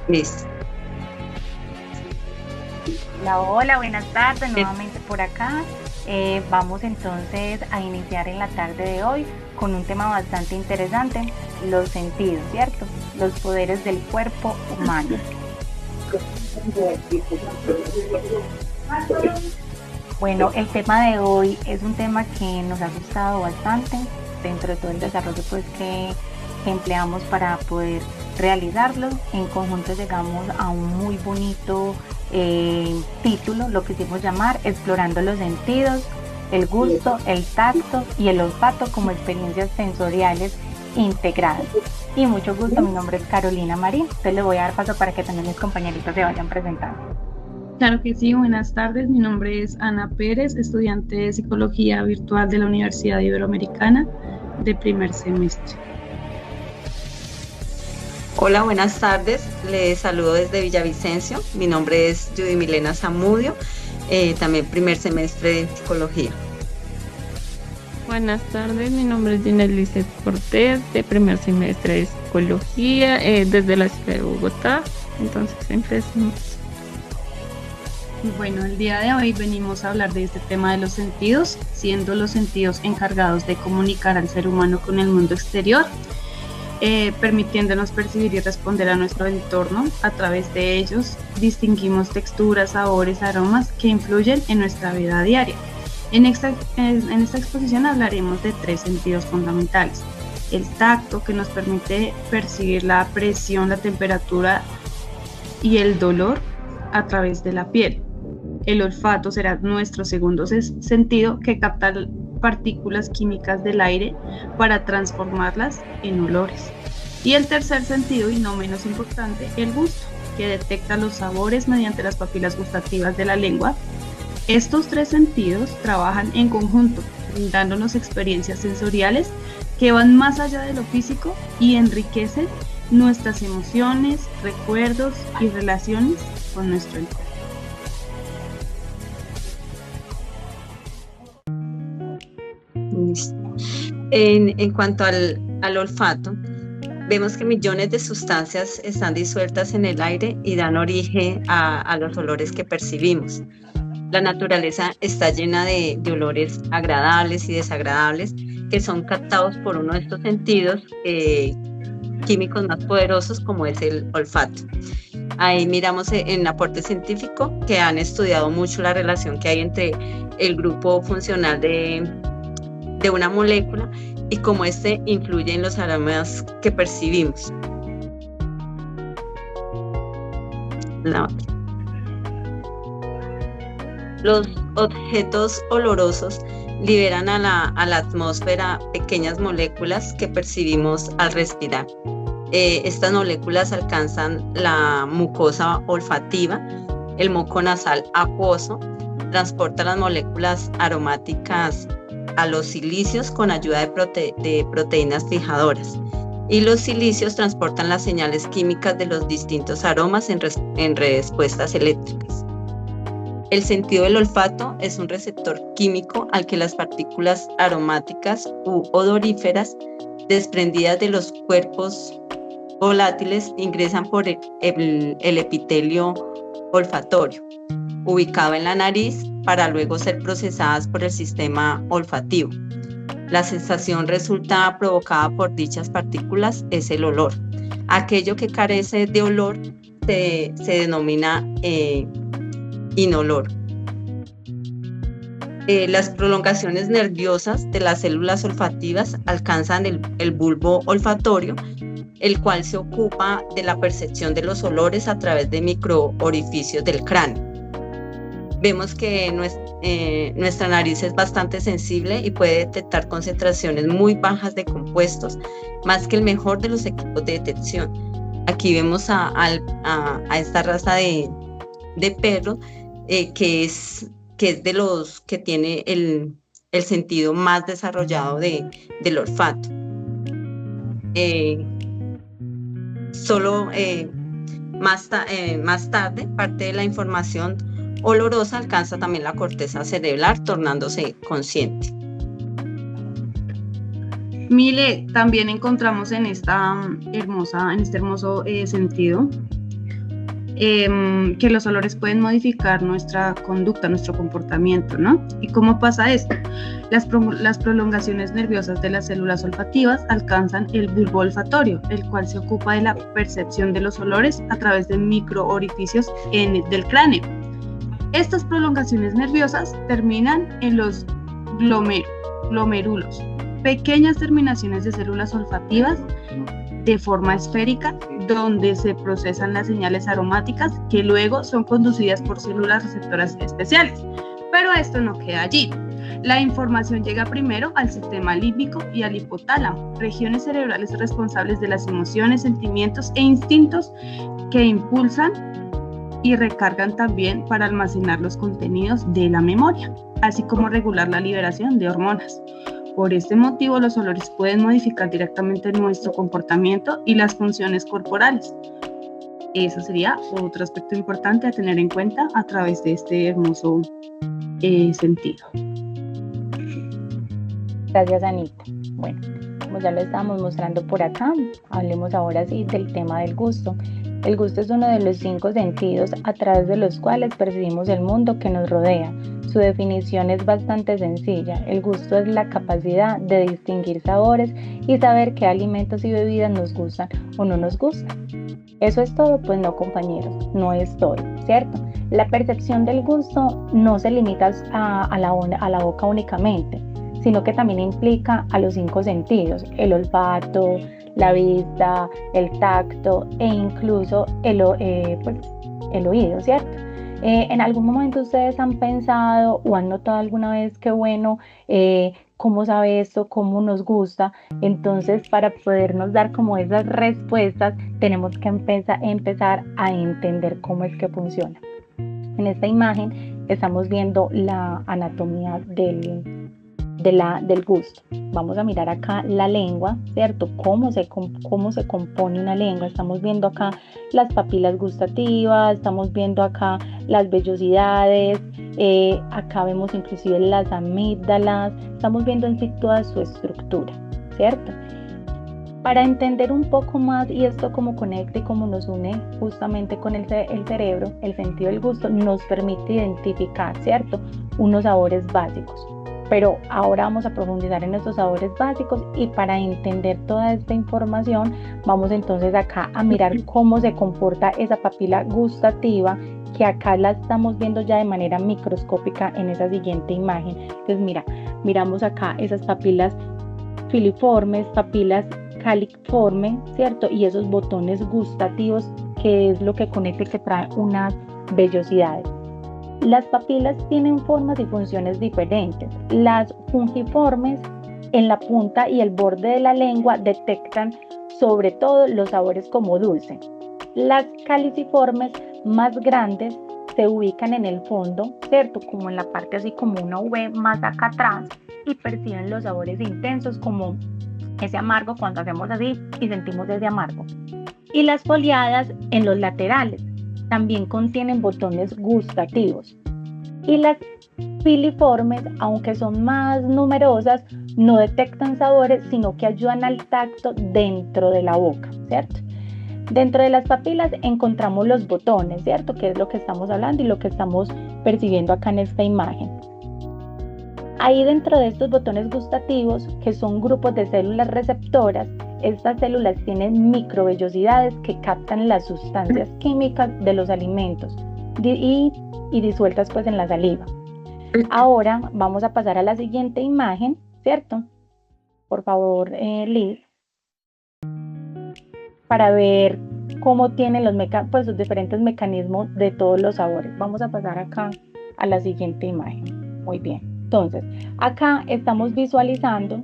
Listo. Hola, hola, buenas tardes, nuevamente por acá. Vamos entonces a iniciar en la tarde de hoy con un tema bastante interesante, los sentidos, ¿cierto? Los poderes del cuerpo humano. Bueno, el tema de hoy es un tema que nos ha gustado bastante dentro de todo el desarrollo pues que empleamos para poder realizarlo. En conjunto llegamos a un muy bonito título, lo que quisimos llamar Explorando los sentidos, el gusto, el tacto y el olfato como experiencias sensoriales integradas. Y mucho gusto, mi nombre es Carolina Marín. Entonces le voy a dar paso para que también mis compañeritos se vayan presentando. Claro que sí, buenas tardes. Mi nombre es Ana Pérez, estudiante de Psicología Virtual de la Universidad Iberoamericana de primer semestre. Hola, buenas tardes. Les saludo desde Villavicencio. Mi nombre es Judy Milena Zamudio, también primer semestre de Psicología. Buenas tardes, mi nombre es Ginel Lizeth Cortés, de primer semestre de Psicología, desde la ciudad de Bogotá. Entonces empecemos. Bueno, el día de hoy venimos a hablar de este tema de los sentidos, siendo los sentidos encargados de comunicar al ser humano con el mundo exterior, permitiéndonos percibir y responder a nuestro entorno. A través de ellos distinguimos texturas, sabores, aromas que influyen en nuestra vida diaria. En esta exposición hablaremos de 3 sentidos fundamentales: el tacto, que nos permite percibir la presión, la temperatura y el dolor a través de la piel. El olfato será nuestro segundo sentido, que capta partículas químicas del aire para transformarlas en olores. Y el tercer sentido, y no menos importante, el gusto, que detecta los sabores mediante las papilas gustativas de la lengua. Estos 3 sentidos trabajan en conjunto, brindándonos experiencias sensoriales que van más allá de lo físico y enriquecen nuestras emociones, recuerdos y relaciones con nuestro entorno. En cuanto al olfato, vemos que millones de sustancias están disueltas en el aire y dan origen a los olores que percibimos. La naturaleza está llena de olores agradables y desagradables que son captados por uno de estos sentidos químicos más poderosos, como es el olfato. Ahí miramos en aporte científico que han estudiado mucho la relación que hay entre el grupo funcional de una molécula y cómo este influye en los aromas que percibimos. Los objetos olorosos liberan a la atmósfera pequeñas moléculas que percibimos al respirar. Estas moléculas alcanzan la mucosa olfativa, el moco nasal acuoso, transporta las moléculas aromáticas a los silicios con ayuda de proteínas fijadoras, y los silicios transportan las señales químicas de los distintos aromas en respuestas eléctricas. El sentido del olfato es un receptor químico al que las partículas aromáticas u odoríferas desprendidas de los cuerpos volátiles ingresan por el epitelio olfatorio, ubicado en la nariz, para luego ser procesadas por el sistema olfativo. La sensación resulta provocada por dichas partículas es el olor. Aquello que carece de olor se denomina inolor. Las prolongaciones nerviosas de las células olfativas alcanzan el bulbo olfatorio, el cual se ocupa de la percepción de los olores a través de microorificios del cráneo. Vemos que nuestra nariz es bastante sensible y puede detectar concentraciones muy bajas de compuestos, más que el mejor de los equipos de detección. Aquí vemos a esta raza de perros que es de los que tiene el sentido más desarrollado del olfato. Más tarde, parte de la información olorosa alcanza también la corteza cerebral, tornándose consciente. Mile, también encontramos en este hermoso sentido que los olores pueden modificar nuestra conducta, nuestro comportamiento, ¿no? ¿Y cómo pasa esto? Las prolongaciones nerviosas de las células olfativas alcanzan el bulbo olfatorio, el cual se ocupa de la percepción de los olores a través de microorificios del cráneo. Estas prolongaciones nerviosas terminan en los glomérulos, pequeñas terminaciones de células olfativas de forma esférica, donde se procesan las señales aromáticas que luego son conducidas por células receptoras especiales. Pero esto no queda allí. La información llega primero al sistema límbico y al hipotálamo, regiones cerebrales responsables de las emociones, sentimientos e instintos que impulsan y recargan también para almacenar los contenidos de la memoria, así como regular la liberación de hormonas. Por este motivo, los olores pueden modificar directamente nuestro comportamiento y las funciones corporales. Eso sería otro aspecto importante a tener en cuenta a través de este hermoso sentido. Gracias, Anita. Bueno, como ya lo estábamos mostrando por acá, hablemos ahora sí del tema del gusto. El gusto es uno de los 5 sentidos a través de los cuales percibimos el mundo que nos rodea. Su definición es bastante sencilla. El gusto es la capacidad de distinguir sabores y saber qué alimentos y bebidas nos gustan o no nos gustan. ¿Eso es todo? Pues no, compañeros, no es todo, ¿cierto? La percepción del gusto no se limita a la boca únicamente, sino que también implica a los 5 sentidos: el olfato, la vista, el tacto e incluso el oído, ¿cierto? En algún momento ustedes han pensado o han notado alguna vez que bueno, cómo sabe esto, cómo nos gusta. Entonces, para podernos dar como esas respuestas, tenemos que empezar a entender cómo es que funciona. En esta imagen estamos viendo la anatomía del gusto. Vamos a mirar acá la lengua, ¿cierto? Cómo se compone una lengua. Estamos viendo acá las papilas gustativas, estamos viendo acá las vellosidades, acá vemos inclusive las amígdalas, estamos viendo en sí toda su estructura, ¿cierto? Para entender un poco más y esto cómo conecta y cómo nos une justamente con el cerebro, el sentido del gusto nos permite identificar, ¿cierto?, unos sabores básicos. Pero ahora vamos a profundizar en estos sabores básicos y para entender toda esta información vamos entonces acá a mirar cómo se comporta esa papila gustativa, que acá la estamos viendo ya de manera microscópica en esa siguiente imagen. Entonces miramos acá esas papilas filiformes, papilas califormes, ¿cierto? Y esos botones gustativos, que es lo que conecta y que trae unas vellosidades. Las papilas tienen formas y funciones diferentes. Las fungiformes en la punta y el borde de la lengua detectan sobre todo los sabores como dulce. Las caliciformes más grandes se ubican en el fondo, ¿cierto?, como en la parte así como una V más acá atrás, y perciben los sabores intensos como ese amargo cuando hacemos así y sentimos ese amargo. Y las foliadas en los laterales también contienen botones gustativos. Y las filiformes, aunque son más numerosas, no detectan sabores, sino que ayudan al tacto dentro de la boca, ¿cierto? Dentro de las papilas encontramos los botones, ¿cierto?, que es lo que estamos hablando y lo que estamos percibiendo acá en esta imagen. Ahí dentro de estos botones gustativos, que son grupos de células receptoras, estas células tienen microvellosidades que captan las sustancias químicas de los alimentos y disueltas pues en la saliva. Ahora vamos a pasar a la siguiente imagen, ¿cierto? Por favor, Liz, para ver cómo tienen sus diferentes mecanismos de todos los sabores. Vamos a pasar acá a la siguiente imagen. Muy bien. Entonces, acá estamos visualizando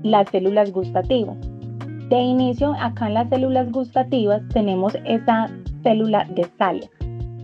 las células gustativas. De inicio, acá en las células gustativas tenemos esa célula de sales,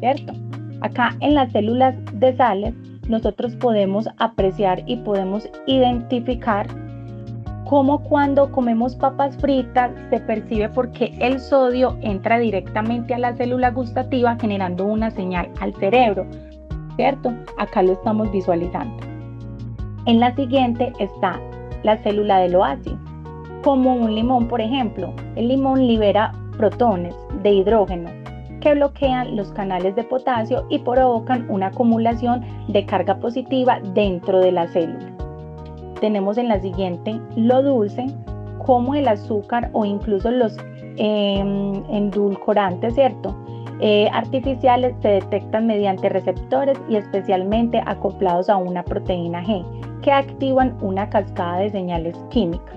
¿cierto? Acá en las células de sales nosotros podemos apreciar y podemos identificar cómo cuando comemos papas fritas se percibe porque el sodio entra directamente a la célula gustativa generando una señal al cerebro, ¿cierto? Acá lo estamos visualizando. En la siguiente está la célula del oasis, como un limón, por ejemplo. El limón libera protones de hidrógeno que bloquean los canales de potasio y provocan una acumulación de carga positiva dentro de la célula. Tenemos en la siguiente lo dulce, como el azúcar o incluso los endulcorantes, ¿cierto? Artificiales se detectan mediante receptores y especialmente acoplados a una proteína G, que activan una cascada de señales químicas.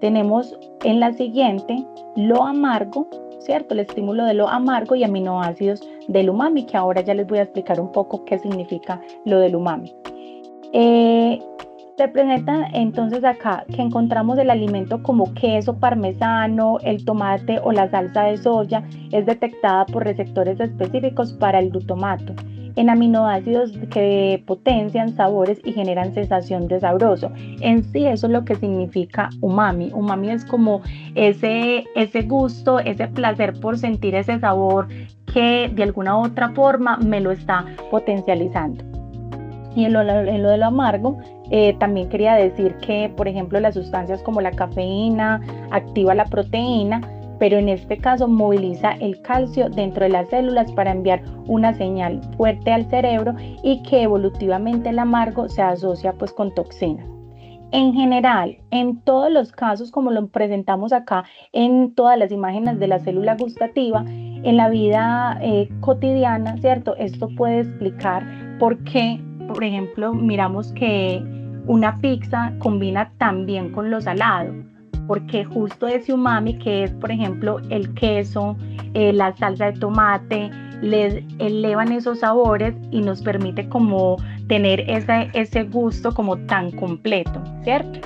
Tenemos en la siguiente lo amargo, ¿cierto? El estímulo de lo amargo y aminoácidos del umami, que ahora ya les voy a explicar un poco qué significa lo del umami. Se presenta entonces acá que encontramos el alimento como queso parmesano, el tomate o la salsa de soya es detectada por receptores específicos para el glutamato, en aminoácidos que potencian sabores y generan sensación de sabroso. En sí eso es lo que significa umami. Umami es como ese gusto, ese placer por sentir ese sabor que de alguna u otra forma me lo está potencializando. Y en lo de lo amargo, también quería decir que, por ejemplo, las sustancias como la cafeína activa la proteína, pero en este caso moviliza el calcio dentro de las células para enviar una señal fuerte al cerebro y que evolutivamente el amargo se asocia pues con toxinas. En general, en todos los casos, como lo presentamos acá en todas las imágenes de la célula gustativa, en la vida cotidiana, ¿cierto? Esto puede explicar por qué, por ejemplo, miramos que una pizza combina también con lo salado, porque justo ese umami que es, por ejemplo, el queso, la salsa de tomate, les elevan esos sabores y nos permite como tener ese gusto como tan completo, ¿cierto?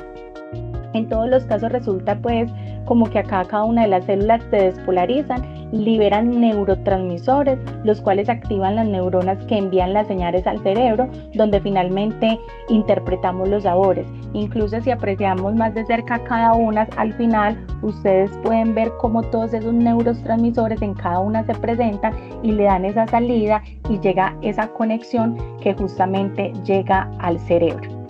En todos los casos resulta pues como que acá cada una de las células se despolarizan, liberan neurotransmisores, los cuales activan las neuronas que envían las señales al cerebro, donde finalmente interpretamos los sabores. Incluso si apreciamos más de cerca cada una, al final ustedes pueden ver cómo todos esos neurotransmisores en cada una se presentan y le dan esa salida y llega esa conexión que justamente llega al cerebro.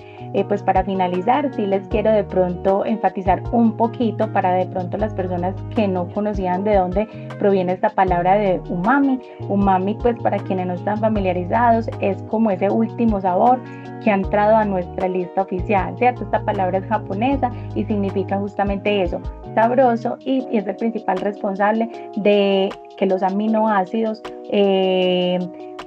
Pues para finalizar, sí les quiero de pronto enfatizar un poquito para de pronto las personas que no conocían de dónde proviene esta palabra de umami. Umami, pues para quienes no están familiarizados, es como ese último sabor que ha entrado a nuestra lista oficial, ¿cierto? Esta palabra es japonesa y significa justamente eso, sabroso, y es el principal responsable de que los aminoácidos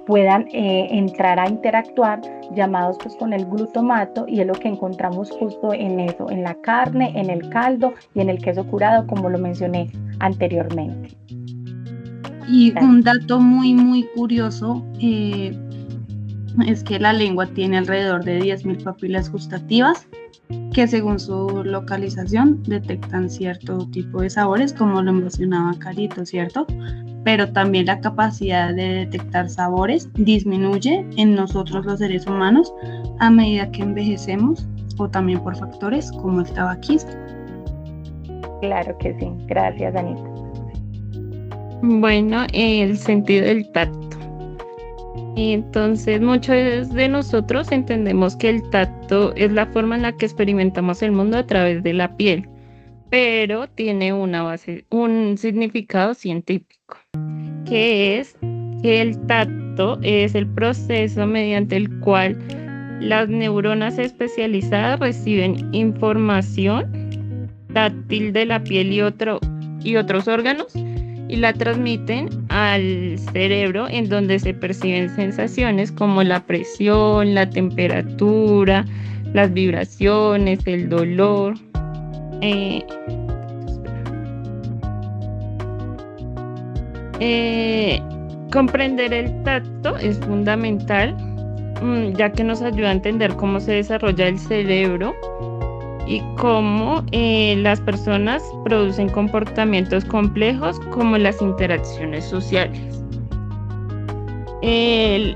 puedan entrar a interactuar, llamados pues con el glutamato, y es lo que encontramos justo en eso, en la carne, en el caldo y en el queso curado, como lo mencioné anteriormente. Y un dato muy curioso es que la lengua tiene alrededor de 10.000 papilas gustativas que según su localización detectan cierto tipo de sabores, como lo mencionaba Carito, ¿cierto? Pero también la capacidad de detectar sabores disminuye en nosotros los seres humanos a medida que envejecemos, o también por factores como el tabaquismo. Claro que sí, gracias Anita. Bueno, el sentido del tacto. Entonces, muchos de nosotros entendemos que el tacto es la forma en la que experimentamos el mundo a través de la piel, pero tiene una base, un significado científico, que es que el tacto es el proceso mediante el cual las neuronas especializadas reciben información táctil de la piel y otros órganos y la transmiten al cerebro, en donde se perciben sensaciones como la presión, la temperatura, las vibraciones, el dolor. Comprender el tacto es fundamental, ya que nos ayuda a entender cómo se desarrolla el cerebro y cómo las personas producen comportamientos complejos como las interacciones sociales. El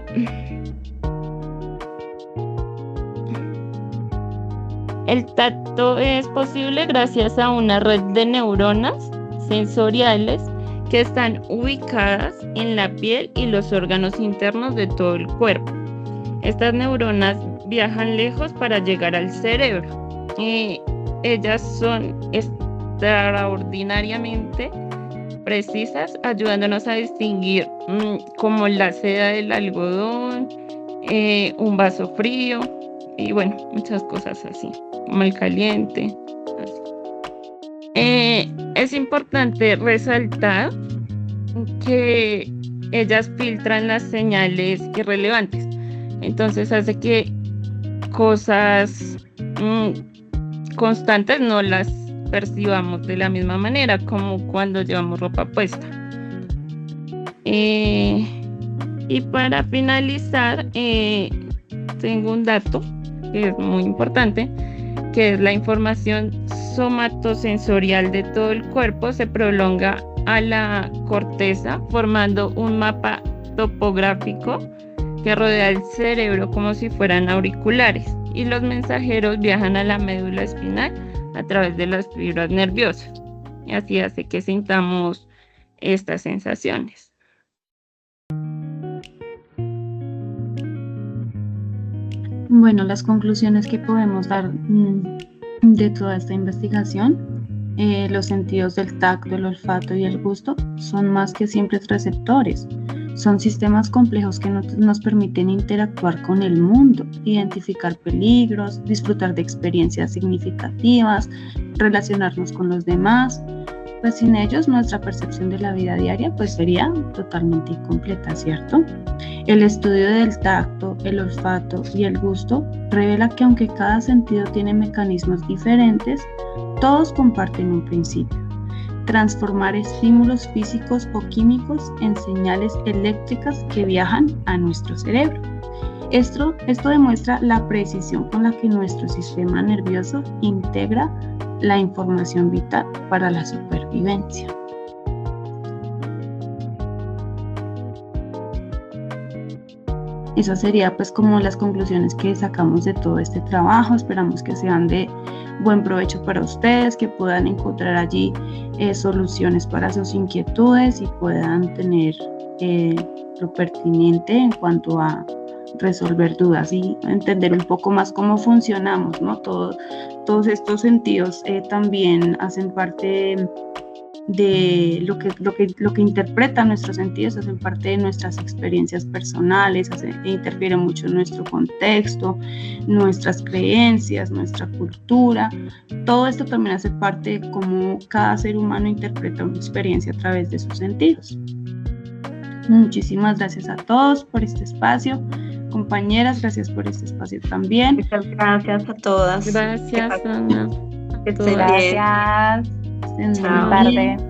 tacto es posible gracias a una red de neuronas sensoriales que están ubicadas en la piel y los órganos internos de todo el cuerpo. Estas neuronas viajan lejos para llegar al cerebro. Ellas son extraordinariamente precisas, ayudándonos a distinguir como la seda del algodón, un vaso frío y bueno, muchas cosas así, como el caliente. Es importante resaltar que ellas filtran las señales irrelevantes, entonces hace que cosas constantes no las percibamos de la misma manera como cuando llevamos ropa puesta. Y para finalizar, tengo un dato que es muy importante, que es la información somatosensorial de todo el cuerpo se prolonga a la corteza formando un mapa topográfico que rodea el cerebro como si fueran auriculares, y los mensajeros viajan a la médula espinal a través de las fibras nerviosas, y así hace que sintamos estas sensaciones. Bueno, las conclusiones que podemos dar de toda esta investigación, los sentidos del tacto, el olfato y el gusto son más que simples receptores. Son sistemas complejos que nos permiten interactuar con el mundo, identificar peligros, disfrutar de experiencias significativas, relacionarnos con los demás. Pues sin ellos nuestra percepción de la vida diaria pues sería totalmente incompleta, ¿cierto? El estudio del tacto, el olfato y el gusto revela que aunque cada sentido tiene mecanismos diferentes, todos comparten un principio: transformar estímulos físicos o químicos en señales eléctricas que viajan a nuestro cerebro. Esto demuestra la precisión con la que nuestro sistema nervioso integra la información vital para la supervivencia. Esas serían pues como las conclusiones que sacamos de todo este trabajo. Esperamos que sean de buen provecho para ustedes, que puedan encontrar allí soluciones para sus inquietudes y puedan tener lo pertinente en cuanto a resolver dudas y entender un poco más cómo funcionamos, ¿no? Todos estos sentidos también hacen parte de lo que interpretan nuestros sentidos, hacen parte de nuestras experiencias personales, interfieren mucho en nuestro contexto, nuestras creencias, nuestra cultura. Todo esto también hace parte de cómo cada ser humano interpreta una experiencia a través de sus sentidos. Muchísimas gracias a todos por este espacio. Compañeras, gracias por este espacio también. Muchas gracias a todas. Gracias, Ana. Que estén bien. Gracias. Estén muy Buenas tardes.